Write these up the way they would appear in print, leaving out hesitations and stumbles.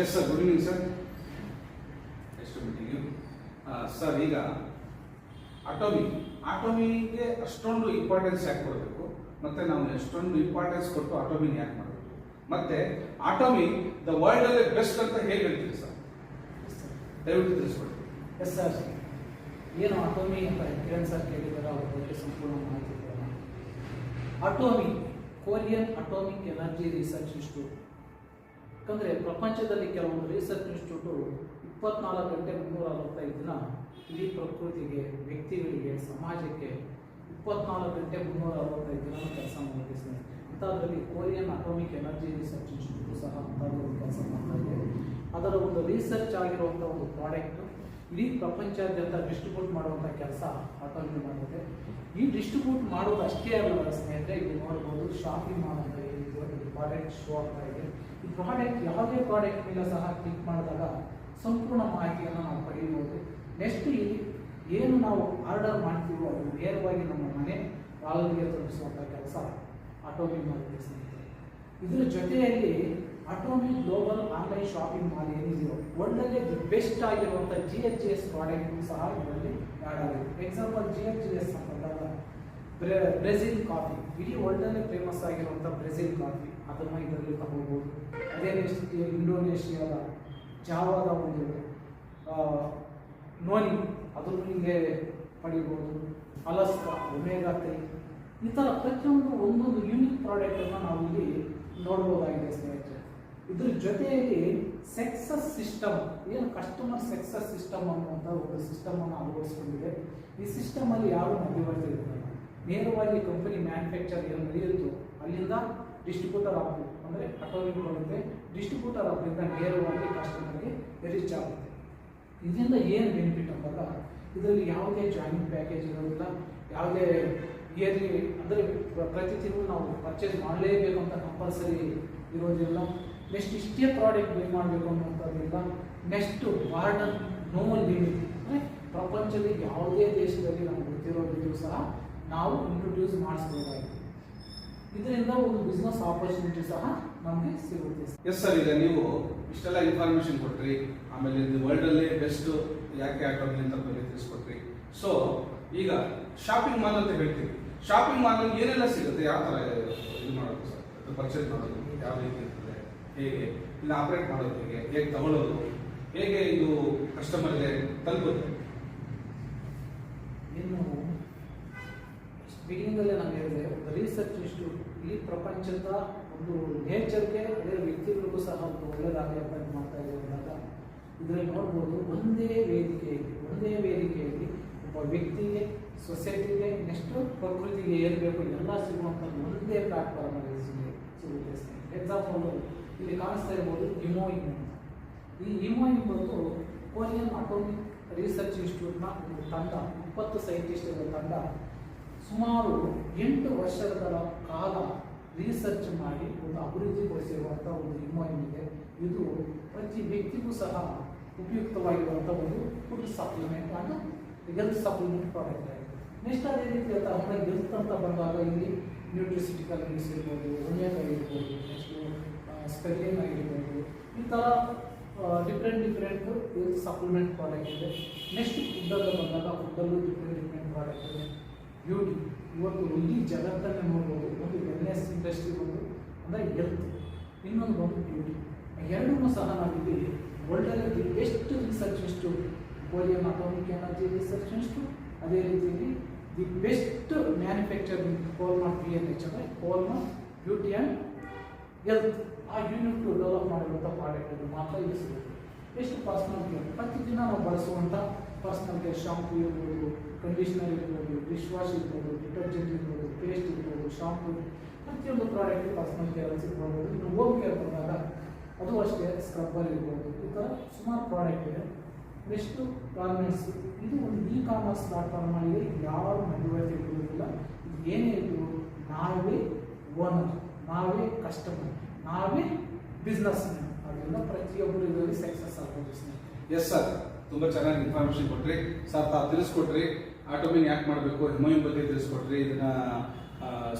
Yes sir, good evening sir. ಎಷ್ಟು meeting sir? ಈಗ ಆಟೋಮಿಗೆ ಅಷ್ಟೊಂದು ಇಂಪಾರ್ಟೆನ್ಸ್ ಯಾಕೆ ಕೊಡಬೇಕು, ಮತ್ತೆ ನಾವು ಎಷ್ಟೊಂದು ಇಂಪಾರ್ಟೆನ್ಸ್ ಕೊಟ್ಟು ಆಟೋಮಿನ ಯಾಕೆ ಮಾಡಬೇಕು, ಮತ್ತೆ ಆಟೋಮಿ ದ ವರ್ಲ್ಡ್ ಅಲ್ಲೇ ಬೆಸ್ಟ್ ಅಂತ ಹೇಗೆ ಹೇಳ್ತೀರಿ ಸರ್? ದಯವಿಟ್ಟು ತಿಳಿಸ್ಕೊಡಿ. ಎಸ್ ಸರ್, ಏನು ಆಟೋಮಿ ಅಂತ ಕಿರಣ್ ಸರ್ ಕೇಳಿದ್ದಾರೆ, ಅವ್ರ ಬಗ್ಗೆ ಸಂಪೂರ್ಣ ಮಾಹಿತಿ ಕೊಡೋಣ. ಆಟೋಮಿ Korean atomic energy research institute. ಯಾಕಂದರೆ ಪ್ರಪಂಚದಲ್ಲಿ ಕೆಲವೊಂದು ರಿಸರ್ಚ್ ಇನ್ಸ್ಟಿಟ್ಯೂಟು 24 ಗಂಟೆ 365 ದಿನ ಇಡೀ ಪ್ರಕೃತಿಗೆ, ವ್ಯಕ್ತಿಗಳಿಗೆ, ಸಮಾಜಕ್ಕೆ 24 ಗಂಟೆ 365 ದಿನ ಕೆಲಸ ಮಾಡುತ್ತೆ ಸರ್. ಅಂಥದ್ರಲ್ಲಿ Korean atomic energy research institute ಸಹ ಅಂಥದ್ದು ಕೆಲಸ ಮಾಡ್ತಾ ಇದೆ. ಅದರ ಒಂದು ರಿಸರ್ಚ್ ಆಗಿರುವಂಥ ಒಂದು ಪ್ರಾಡಕ್ಟ್ ಇಡೀ ಪ್ರಪಂಚಾದ್ಯಂತ ಡಿಸ್ಟ್ರಿಬ್ಯೂಟ್ ಮಾಡುವಂಥ ಕೆಲಸ ಆಟೋಮಿ ಮಾಡುತ್ತೆ. ಈ ಡಿಸ್ಟ್ರಿಬ್ಯೂಟ್ ಮಾಡೋದು ಅಷ್ಟೇ ಅಲ್ಲ ಸ್ನೇಹಿತರೆ, ಇಲ್ಲಿ ನೋಡ್ಬೋದು ಶಾಪಿಂಗ್ ಮಾಲ್ ಅಂತ ಈ ಪ್ರಾಡಕ್ಟ್ ಶೋ ಆಗ್ತಾ ಇದೆ. ಈ ಪ್ರಾಡಕ್ಟ್ ಯಾವುದೇ ಪ್ರಾಡಕ್ಟ್ ಮೇಲೆ ಸಹ ಕ್ಲಿಕ್ ಮಾಡಿದಾಗ ಸಂಪೂರ್ಣ ಮಾಹಿತಿಯನ್ನು ನಾವು ಪಡೆಯಬಹುದು. ನೆಕ್ಸ್ಟ್ ಇಲ್ಲಿ ಏನು ನಾವು ಆರ್ಡರ್ ಮಾಡ್ತೀವೋ ಅದು ನೇರವಾಗಿ ನಮ್ಮ ಮನೆ ಬಾಗಿಲಿಗೆ ತಲುಪಿಸುವಂಥ ಕೆಲಸ ಆಟೋಮಿ ಮಾಡುತ್ತೆ ಸ್ನೇಹಿತರೆ. ಇದರ ಜೊತೆಯಲ್ಲಿ ಆಟೋಮಿ ಗ್ಲೋಬಲ್ ಆನ್ಲೈನ್ ಶಾಪಿಂಗ್ ಮಾಲ್ ಏನಿದೆಯೋ ವರ್ಲ್ಡಲ್ಲೇ ದಿ ಬೆಸ್ಟ್ ಆಗಿರುವಂಥ GHGS ಪ್ರಾಡಕ್ಟ್ ಸಹ ಇದರಲ್ಲಿ ಆ್ಯಡ್ ಆಗಿದೆ. ಎಕ್ಸಾಂಪಲ್ GHGS ಅಂತಂದಾಗ ಬ್ರೆಜಿಲ್ ಕಾಫಿ, ಇಡೀ ವರ್ಲ್ಡಲ್ಲೇ ಫೇಮಸ್ ಆಗಿರುವಂಥ ಬ್ರೆಜಿಲ್ ಕಾಫಿ, ಅದನ್ನು ಇದರಲ್ಲಿ ತಗೋಬೋದು. ಅದೇ ನೆಕ್ಸ್ಟ್ ಇಂಡೋನೇಷಿಯಾದ ಜಾವಾದ ಒಂದು ನೋನಿ, ಅದನ್ನು ಹಿಂಗೆ ಪಡಿಬೋದು. ಅಲಸ್ಕಾ, ಒಮೆಗಾ 3, ಈ ಥರ ಪ್ರತಿಯೊಂದು ಒಂದೊಂದು ಯೂನಿಕ್ ಪ್ರಾಡಕ್ಟನ್ನು ನಾವು ಇಲ್ಲಿ ನೋಡ್ಬೋದಾಗಿದೆ ಸ್ನೇಹಿತರೆ. ಇದ್ರ ಜೊತೆಯಲ್ಲಿ ಸಕ್ಸಸ್ ಸಿಸ್ಟಮ್, ಏನು ಕಸ್ಟಮರ್ ಸಕ್ಸಸ್ ಸಿಸ್ಟಮ್ ಅನ್ನುವಂಥ ಒಂದು ಸಿಸ್ಟಮನ್ನು ಅಳವಡಿಸ್ಕೊಂಡಿದೆ. ಈ ಸಿಸ್ಟಮಲ್ಲಿ ಯಾರು ಮಧ್ಯವರ್ತಿ ಇರ್ತಾರೆ, ನೇರವಾಗಿ ಕಂಪನಿ ಮ್ಯಾನುಫ್ಯಾಕ್ಚರ್ ಏನು ನಡೆಯುತ್ತೋ ಅಲ್ಲಿಂದ ಡಿಸ್ಟ್ರಿಬ್ಯೂಟರ್ ಆಪ್ ಅಂದರೆ ಆಟೋಮಿಕ್ ಬರುತ್ತೆ. ಡಿಸ್ಟ್ರಿಬ್ಯೂಟರ್ ಆಪ್ನಿಂದ ನೇರವಾಗಿ ಕಸ್ಟಮರ್ಗೆ ರೀಚ್ ಆಗುತ್ತೆ. ಇದರಿಂದ ಏನು ಬೆನಿಫಿಟ್ ಅಂದಾಗ ಇದರಲ್ಲಿ ಯಾವುದೇ ಜಾಯಿನಿಂಗ್ ಪ್ಯಾಕೇಜ್ ಇರೋದಿಲ್ಲ, ಯಾವುದೇ ಇಯರ್ಲಿ ಅಂದರೆ ಪ್ರತಿ ತಿಂಗಳು ನಾವು ಪರ್ಚೇಸ್ ಮಾಡಲೇಬೇಕು ಅಂತ ಕಂಪಲ್ಸರಿ ಇರೋದಿಲ್ಲ. ನೆಕ್ಸ್ಟ್ ಇಷ್ಟೇ ಪ್ರಾಡಕ್ಟ್ ಬೈ ಮಾಡಬೇಕು ಅನ್ನುವಂಥದ್ದಿಲ್ಲ. ನೆಕ್ಸ್ಟ್ ಬಾರ್ಡರ್ ನೋ ಲಿಮಿಟ್, ಅಂದರೆ ಪ್ರಪಂಚದ ಯಾವುದೇ ದೇಶದಲ್ಲಿ ನಮ್ಗೆ ಗೊತ್ತಿರೋದಿದ್ರು ಸಹ ನಾವು ಇಂಟ್ರೊಡ್ಯೂಸ್ ಮಾಡಿಸ್ಬೋದಾಗಿದೆ. ಇದರಿಂದ ಒಂದು ಬಿಸ್ನೆಸ್ ಆಪರ್ಚುನಿಟಿ ಸಹ ನಮಗೆ ಸಿಗುತ್ತೆ. ಎಸ್ ಸರ್, ಈಗ ನೀವು ಇಷ್ಟೆಲ್ಲ ಇನ್ಫಾರ್ಮೇಶನ್ ಕೊಟ್ರಿ, ಆಮೇಲೆ ವರ್ಲ್ಡ್ ಅಲ್ಲೇ ಬೆಸ್ಟ್ ಯಾಕೆ ಆಟೋಮಿ ಅಂತ ಬಗ್ಗೆ ತಿಳಿಸ್ಕೊಟ್ರಿ. ಸೊ ಈಗ ಶಾಪಿಂಗ್ ಮಾಲ್ ಅಂತ ಹೇಳ್ತೀವಿ, ಶಾಪಿಂಗ್ ಮಾಲ್ ಏನೆಲ್ಲ ಸಿಗುತ್ತೆ, ಯಾವ ಥರ ಇದು ಮಾಡೋದು ಸರ್? ಪರ್ಚೇಸ್ ಮಾಡೋದು ಯಾವ ರೀತಿ ಇರ್ತದೆ, ಹೇಗೆ ಇಲ್ಲ ಆಪರೇಟ್ ಮಾಡೋದು, ಹೇಗೆ ತಗೊಳ್ಳೋದು, ಹೇಗೆ ಇದು ಕಸ್ಟಮರ್ಗೆ ತಲುಪುತ್ತೆ? ಇನ್ನು ಬಿಗಿನಿಂಗಲ್ಲೇ ನಾನು ಹೇಳಿದೆ, ಒಂದು ರಿಸರ್ಚ್ ಇನ್ಸ್ಟಿಟ್ಯೂಟ್ ಈ ಪ್ರಪಂಚದ ಒಂದು ನೇಚರ್ಗೆ, ಅದೇ ವ್ಯಕ್ತಿಗಳಿಗೂ ಸಹ ಒಂದು ಒಳ್ಳೆಯದಾಗಿ ಅಪಾಯಿಂಟ್ ಮಾಡ್ತಾ ಇದೆ ಅಂದಾಗ ಇದರಲ್ಲಿ ನೋಡ್ಬೋದು, ಒಂದೇ ವೇದಿಕೆಯಲ್ಲಿ ಒಬ್ಬ ವ್ಯಕ್ತಿಗೆ, ಸೊಸೈಟಿಗೆ, ನೆಕ್ಸ್ಟ್ ಪ್ರಕೃತಿಗೆ ಏನು ಬೇಕು ಎಲ್ಲ ಸಿಗುವಂಥ ಒಂದೇ ಪ್ಲಾಟ್ಫಾರ್ಮಲ್ಲಿ ಸಿಗುತ್ತೆ. ಎಕ್ಸಾಂಪಲ್ ಇಲ್ಲಿ ಕಾಣಿಸ್ತಾ ಇರ್ಬೋದು ಇಮೋ. ಈ ಇಮೋ ಬಂದು ಕೊರಿಯನ್ ಅಟೋಮಿಕ್ ರಿಸರ್ಚ್ ಇನ್ಸ್ಟಿಟ್ಯೂಟ್ನ ಒಂದು ತಂಡ, 20 ಸೈಂಟಿಸ್ಟ್ಗಳ ತಂಡ ಸುಮಾರು 8 ವರ್ಷಗಳ ಕಾಲ ರಿಸರ್ಚ್ ಮಾಡಿ ಒಂದು ಅಭಿವೃದ್ಧಿಗೊಳಿಸಿರುವಂಥ ಒಂದು ಇಮೋ ಇದೆ. ಇದು ಪ್ರತಿ ವ್ಯಕ್ತಿಗೂ ಸಹ ಉಪಯುಕ್ತವಾಗಿರುವಂಥ ಒಂದು food supplement and health supplement product ಆಗಿದೆ. ನೆಕ್ಸ್ಟ್ ಅದೇ ರೀತಿ ಆಮೇಲೆ ಹೆಲ್ತ್ ಅಂತ ಬಂದಾಗ ಇಲ್ಲಿ ನ್ಯೂಟ್ರಿಸಿಟಿಕಲ್ ಮಿಕ್ಸ್ ಇರ್ಬೋದು, ಒಮೆಗಾ ಇರ್ಬೋದು, ನೆಕ್ಸ್ಟ್ ಸ್ಪೆಲ್ಲಿಂಗ್ ಆಗಿರ್ಬೋದು, ಈ ಥರ ಡಿಫ್ರೆಂಟ್ ಹೆಲ್ತ್ ಸಪ್ಲಿಮೆಂಟ್ ಪ್ರಾಡಕ್ಟ್ ಇದೆ. ನೆಕ್ಸ್ಟ್ ಫುಡ್ಡಲ್ಲಿ ಬಂದಾಗ ಫುಡ್ಡಲ್ಲೂ ಡಿಫ್ರೆಂಟ್ ಪ್ರಾಡಕ್ಟ್ ಇದೆ. ಬ್ಯೂಟಿ, ಇವತ್ತು ಇಡೀ ಜಗತ್ತನ್ನೇ ನೋಡ್ಬೋದು. ಒಂದು ವೆಲ್ನೆಸ್ ಇಂಡಸ್ಟ್ರಿ ಬಂದು ಅಂದರೆ ಹೆಲ್ತ್, ಇನ್ನೊಂದು ಬಂದು ಬ್ಯೂಟಿ. ಎರಡನ್ನೂ ಸಹ ನಾವಿಲ್ಲಿ ವರ್ಲ್ಡಲ್ಲಿ the best research institute Korean atomic energy research institute, ಅದೇ ರೀತಿಯಲ್ಲಿ the best manufacturing Kolmar PNH ಅಂದರೆ ಕೋಲ್ಮಾ ಬ್ಯೂಟಿ ಆ್ಯಂಡ್ ಹೆಲ್ತ್, ಆ ಯೂನಿಟ್ ಡೆವಲಪ್ ಮಾಡಿರುವಂಥ ಪ್ರಾಡಕ್ಟ್ ಮಾತ್ರ ಇಲ್ಲಿ ಸಿಗುತ್ತೆ. ಎಷ್ಟು ಪರ್ಸನಲ್ ಕೇರ್, ಪ್ರತಿದಿನ ನಾವು ಬಳಸುವಂಥ ಪರ್ಸನಲ್ ಕೇರ್, ಶಾಂಪೂ ಇರ್ಬೋದು, ಕಂಡೀಷ್ನರ್ ಇರ್ಬೋದು, ಡಿಶ್ ವಾಶ್ ಇರ್ಬೋದು, ಡಿಟರ್ಜೆಂಟ್ ಇರ್ಬೋದು, ಪೇಸ್ಟ್ ಇರ್ಬೋದು, ಶಾಂಪೂ, ಪ್ರತಿಯೊಂದು ಪ್ರಾಡಕ್ಟ್ ಪರ್ಸನಲ್ ಕೇರಲ್ಲಿ ಸಿಗ್ಬೋದು. ಇನ್ನು ಹೋಮ್ ಕೇರ್ ಬಂದಾಗ ಅದು ಅಷ್ಟೇ, ಸ್ಕ್ರಬ್ಬರ್ ಇರ್ಬೋದು, ಈ ಥರ ಸುಮಾರು ಪ್ರಾಡಕ್ಟ್ ಇದೆ. ನೆಕ್ಸ್ಟು ಗಾರ್ಮೆಂಟ್ಸ್, ಇದು ಒಂದು ಕಾಮರ್ಸ್ ಪ್ಲಾಟ್ಫಾರ್ಮ್ ಆಗಿದೆ. ಯಾವ ಮಧ್ಯವರ್ತಿ ಇರುವುದಿಲ್ಲ. ಇದು ಏನೇ ಇದ್ರು ನಾವೇ ಓನರ್, ನಾವೇ ಕಸ್ಟಮರ್, ನಾವೇ ಬಿಸ್ನೆಸ್ ಮ್ಯಾನ್. ಅದರಿಂದ ಪ್ರತಿಯೊಬ್ಬರು ಇದರಲ್ಲಿ ಸಕ್ಸಸ್ ಆಗ್ಬೋದು ಸ್ನೇಹಿತರೆ. ಎಸ್ ಸರ್, ತುಂಬ ಚೆನ್ನಾಗಿ ಇನ್ಫಾರ್ಮೇಶನ್ ಕೊಟ್ರಿ ಸರ್. ತಾವು ತಿಳಿಸ್ಕೊಟ್ರಿ ಆಟೋಮಿನ್ ಯಾಕೆ ಮಾಡಬೇಕು, MOU ಬಗ್ಗೆ ತಿಳಿಸ್ಕೊಟ್ರಿ, ಇದನ್ನ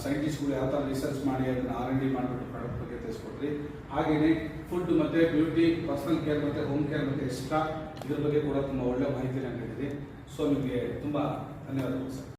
ಸೈಂಟಿಸ್ಟ್ಗಳು ಯಾವ ಥರ ರಿಸರ್ಚ್ ಮಾಡಿ ಅದನ್ನು R&D ಮಾಡಿಬಿಟ್ಟು ಪ್ರಾಡಕ್ಟ್ ಬಗ್ಗೆ ತಿಳಿಸ್ಕೊಟ್ರಿ. ಹಾಗೆಯೇ ಫುಡ್ ಮತ್ತು ಬ್ಯೂಟಿ, ಪರ್ಸನಲ್ ಕೇರ್ ಮತ್ತು ಹೋಮ್ ಕೇರ್ ಮತ್ತು ಎಕ್ಸ್ಟ್ರಾ ಇದ್ರ ಬಗ್ಗೆ ಕೂಡ ತುಂಬ ಒಳ್ಳೆ ಮಾಹಿತಿನ ನೀಡಿದ್ರಿ. ಸೊ ನಿಮಗೆ ತುಂಬ ಧನ್ಯವಾದಗಳು ಸರ್.